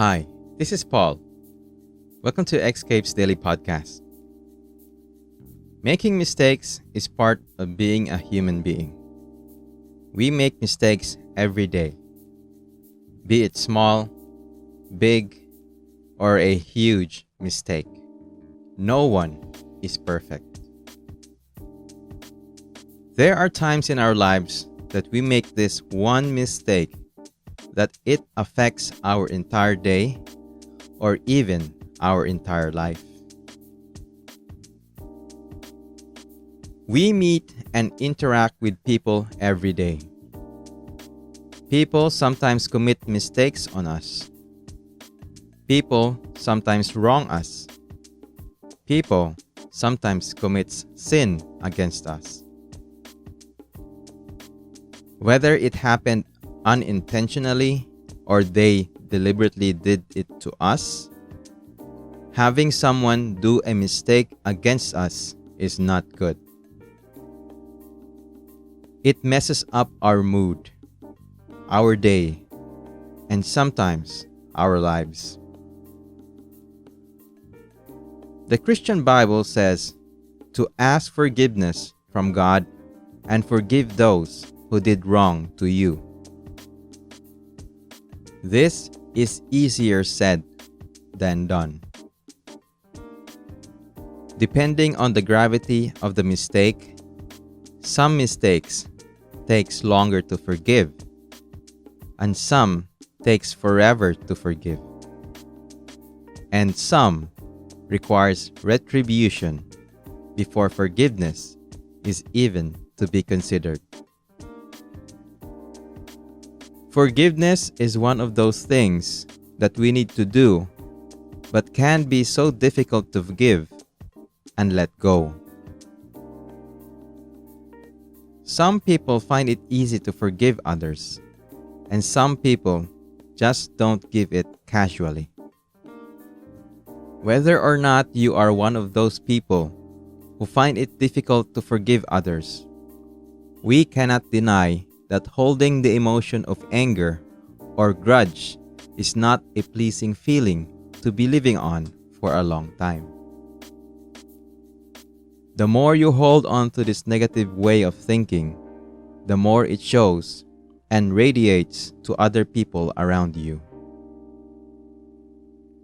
Hi, this is Paul. Welcome to Xscape's Daily Podcast. Making mistakes is part of being a human being. We make mistakes every day, be it small, big, or a huge mistake. No one is perfect. There are times in our lives that we make this one mistake that it affects our entire day or even our entire life. We meet and interact with people every day. People sometimes commit mistakes on us. People sometimes wrong us. People sometimes commit sin against us. Whether it happened unintentionally or they deliberately did it to us, having someone do a mistake against us is not good. It messes up our mood, our day, and sometimes our lives. The Christian Bible says to ask forgiveness from God and forgive those who did wrong to you. This is easier said than done. Depending on the gravity of the mistake, some mistakes takes longer to forgive, and some takes forever to forgive, and some requires retribution before forgiveness is even to be considered. Forgiveness is one of those things that we need to do, but can be so difficult to forgive and let go. Some people find it easy to forgive others, and some people just don't give it casually. Whether or not you are one of those people who find it difficult to forgive others, we cannot deny that holding the emotion of anger or grudge is not a pleasing feeling to be living on for a long time. The more you hold on to this negative way of thinking, the more it shows and radiates to other people around you.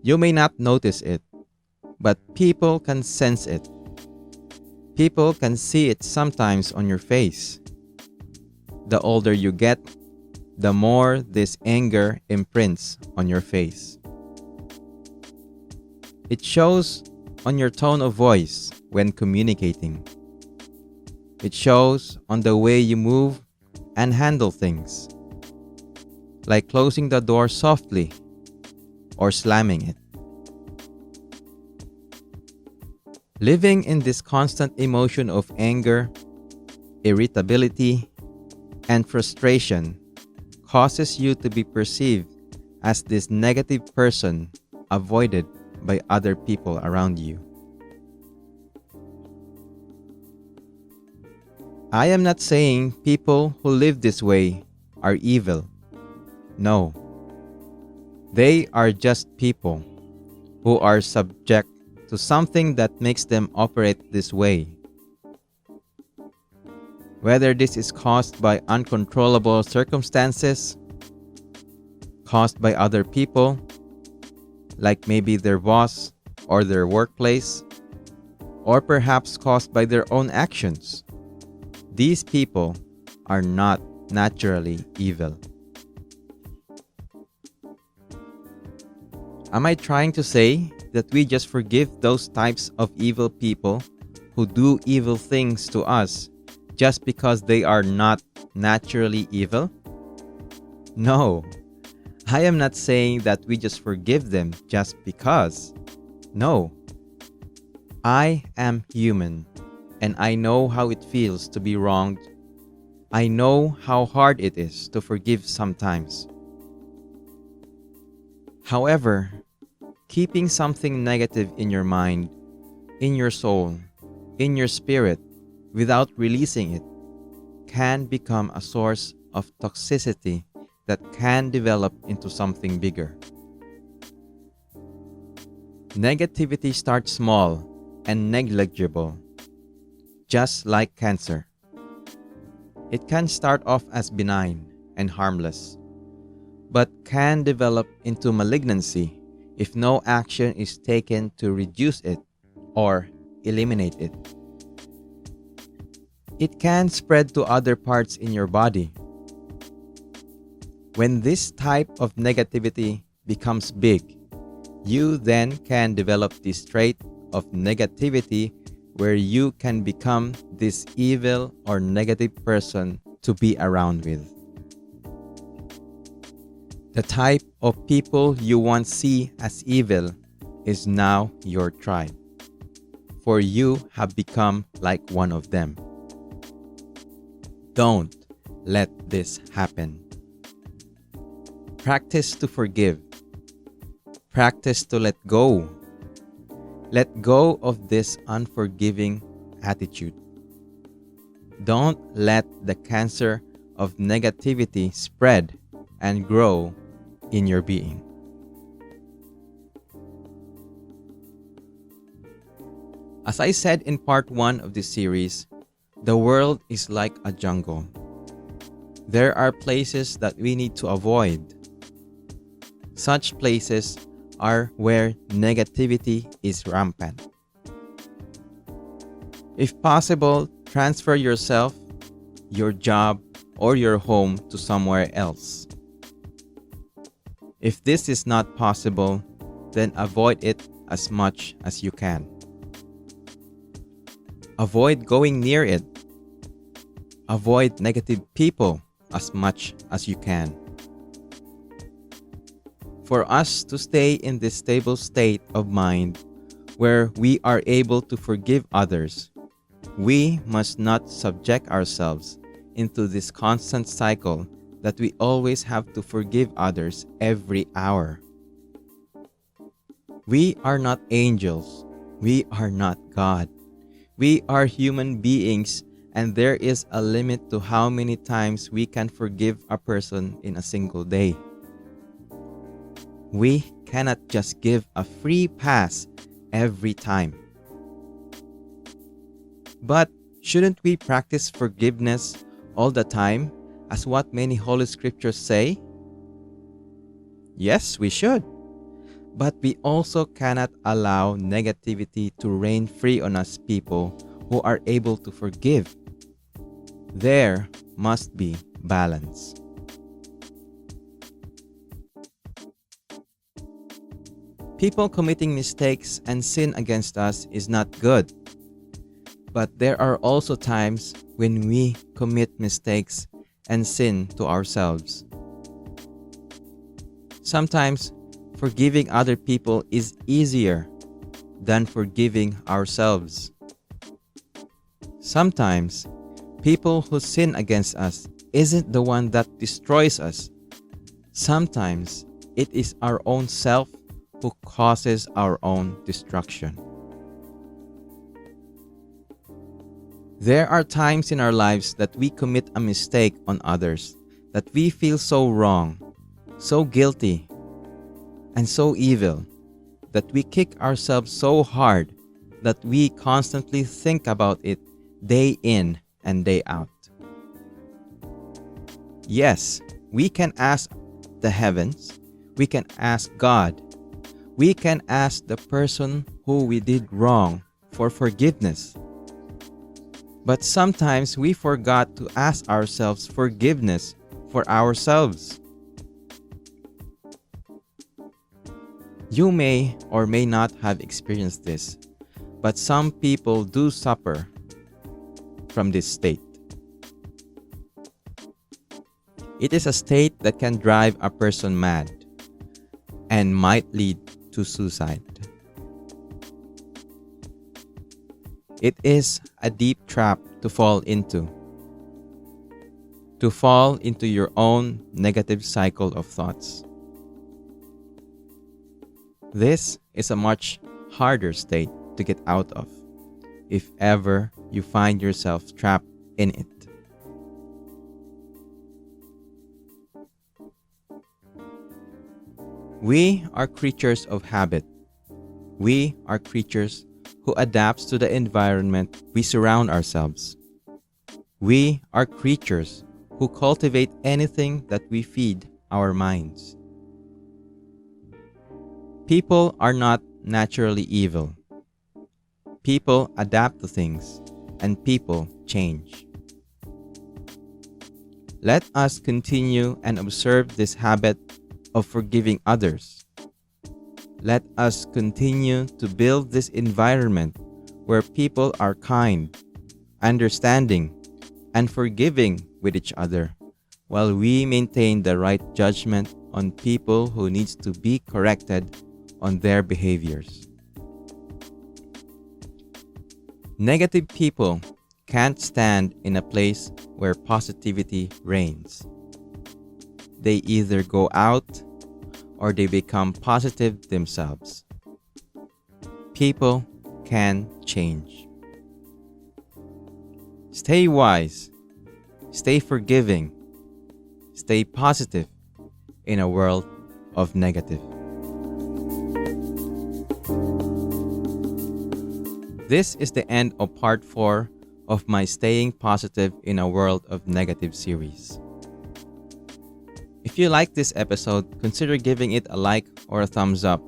You may not notice it, but people can sense it. People can see it sometimes on your face. The older you get, the more this anger imprints on your face. It shows on your tone of voice when communicating. It shows on the way you move and handle things, like closing the door softly or slamming it. Living in this constant emotion of anger, irritability, and frustration causes you to be perceived as this negative person avoided by other people around you. I am not saying people who live this way are evil. No. They are just people who are subject to something that makes them operate this way. Whether this is caused by uncontrollable circumstances, caused by other people, like maybe their boss or their workplace, or perhaps caused by their own actions, these people are not naturally evil. Am I trying to say that we just forgive those types of evil people who do evil things to us just because they are not naturally evil? No, I am not saying that we just forgive them just because. No, I am human and I know how it feels to be wronged. I know how hard it is to forgive sometimes. However, keeping something negative in your mind, in your soul, in your spirit, without releasing it, can become a source of toxicity that can develop into something bigger. Negativity starts small and negligible, just like cancer. It can start off as benign and harmless, but can develop into malignancy if no action is taken to reduce it or eliminate it. It can spread to other parts in your body. When this type of negativity becomes big, you then can develop this trait of negativity where you can become this evil or negative person to be around with. The type of people you once see as evil is now your tribe, for you have become like one of them. Don't let this happen. Practice to forgive. Practice to let go. Let go of this unforgiving attitude. Don't let the cancer of negativity spread and grow in your being. As I said in part 1 of this series, the world is like a jungle. There are places that we need to avoid. Such places are where negativity is rampant. If possible, transfer yourself, your job, or your home to somewhere else. If this is not possible, then avoid it as much as you can. Avoid going near it. Avoid negative people as much as you can. For us to stay in this stable state of mind where we are able to forgive others, we must not subject ourselves into this constant cycle that we always have to forgive others every hour. We are not angels. We are not God. We are human beings, and there is a limit to how many times we can forgive a person in a single day. We cannot just give a free pass every time. But shouldn't we practice forgiveness all the time, as what many Holy Scriptures say? Yes, we should. But we also cannot allow negativity to reign free on us people who are able to forgive. There must be balance. People committing mistakes and sin against us is not good. But there are also times when we commit mistakes and sin to ourselves. Sometimes forgiving other people is easier than forgiving ourselves. Sometimes people who sin against us isn't the one that destroys us. Sometimes it is our own self who causes our own destruction. There are times in our lives that we commit a mistake on others, that we feel so wrong, so guilty, and so evil, that we kick ourselves so hard that we constantly think about it day in and day out. Yes, we can ask the heavens, we can ask God, we can ask the person who we did wrong for forgiveness. But sometimes we forgot to ask ourselves forgiveness for ourselves. You may or may not have experienced this, but some people do suffer from this state. It is a state that can drive a person mad and might lead to suicide. It is a deep trap to fall into your own negative cycle of thoughts. This is a much harder state to get out of if ever you find yourself trapped in it. We are creatures of habit. We are creatures who adapts to the environment we surround ourselves. We are creatures who cultivate anything that we feed our minds. People are not naturally evil. People adapt to things, and people change. Let us continue and observe this habit of forgiving others. Let us continue to build this environment where people are kind, understanding, and forgiving with each other, while we maintain the right judgment on people who needs to be corrected on their behaviors. Negative people can't stand in a place where positivity reigns. They either go out or they become positive themselves. People can change. Stay wise, stay forgiving, stay positive in a world of negative. This is the end of part 4 of my Staying Positive in a World of Negative series. If you like this episode, consider giving it a like or a thumbs up.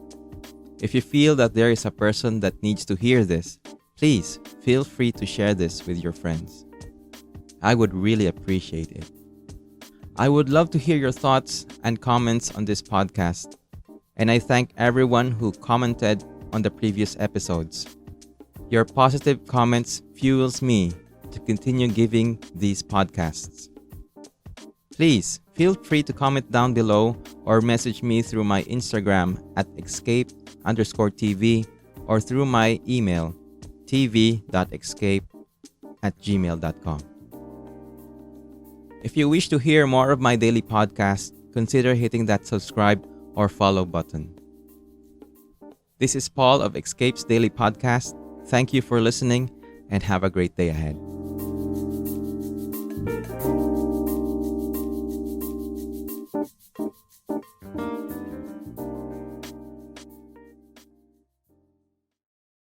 If you feel that there is a person that needs to hear this, please feel free to share this with your friends. I would really appreciate it. I would love to hear your thoughts and comments on this podcast, and I thank everyone who commented on the previous episodes. Your positive comments fuels me to continue giving these podcasts. Please feel free to comment down below or message me through my Instagram at escape_TV or through my email tv.escape@gmail.com. If you wish to hear more of my daily podcast, consider hitting that subscribe or follow button. This is Paul of Escape's Daily Podcast. Thank you for listening and have a great day ahead.